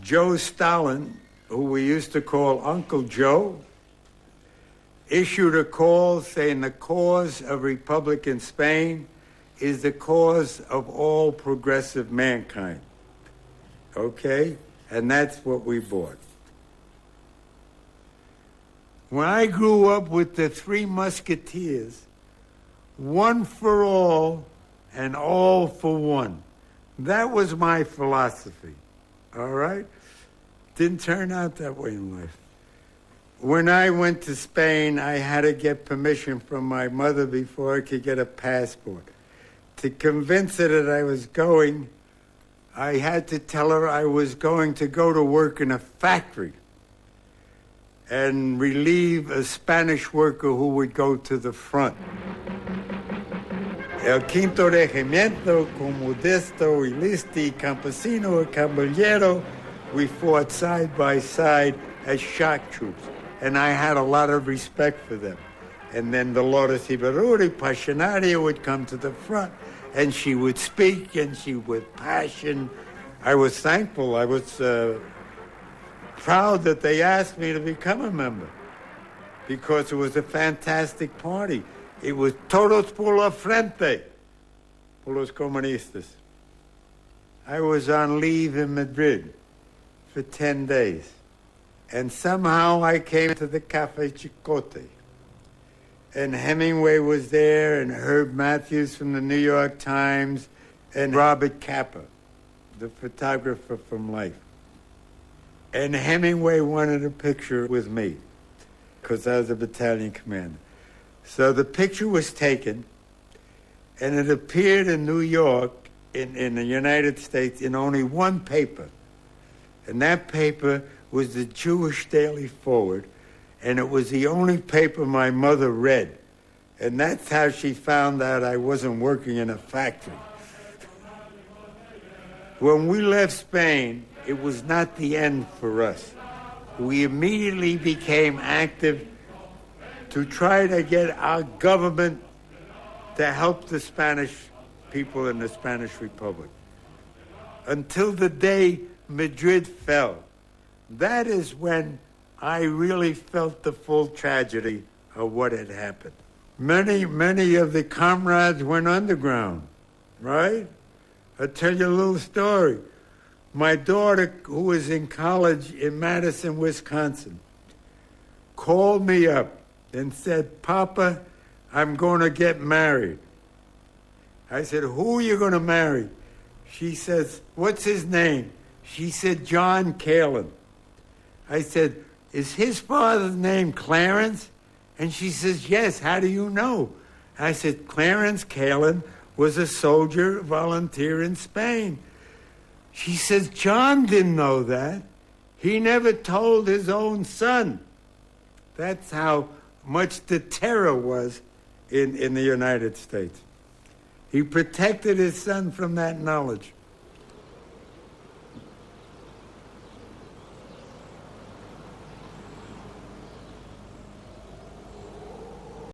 Joe Stalin, who we used to call Uncle Joe, issued a call saying the cause of Republican Spain is the cause of all progressive mankind. Okay? And that's what we bought. When I grew up with the Three Musketeers, one for all and all for one. That was my philosophy. All right? Didn't turn out that way in life. When I went to Spain, I had to get permission from my mother before I could get a passport. To convince her that I was going, I had to tell her I was going to go to work in a factory and relieve a Spanish worker who would go to the front. El Quinto Regimiento, con Modesto y Listi, Campesino y Caballero, we fought side by side as shock troops. And I had a lot of respect for them. And then Dolores Ibarruri, Passionaria, would come to the front, and she would speak, and she with passion. I was thankful. I was proud that they asked me to become a member, because it was a fantastic party. It was todos por la frente, por los comunistas. I was on leave in Madrid for 10 days. And somehow I came to the Café Chicote. And Hemingway was there, and Herb Matthews from the New York Times, and Robert Capa, the photographer from Life. And Hemingway wanted a picture with me, because I was a battalion commander. So the picture was taken, and it appeared in New York, in the United States, in only one paper. And that paper was the Jewish Daily Forward, and it was the only paper my mother read. And that's how she found out I wasn't working in a factory. When we left Spain, it was not the end for us. We immediately became active to try to get our government to help the Spanish people in the Spanish Republic. Until the day Madrid fell. That is when I really felt the full tragedy of what had happened. Many of the comrades went underground, right? I'll tell you a little story. My daughter, who was in college in Madison, Wisconsin, called me up and said, "Papa, I'm going to get married." I said, "Who are you going to marry?" She says, "What's his name?" She said, "John Kalin." I said, "Is his father's name Clarence?" And she says, "Yes, how do you know?" I said, "Clarence Kalin was a soldier volunteer in Spain." She says, "John didn't know that. He never told his own son." That's how much the terror was in the United States. He protected his son from that knowledge.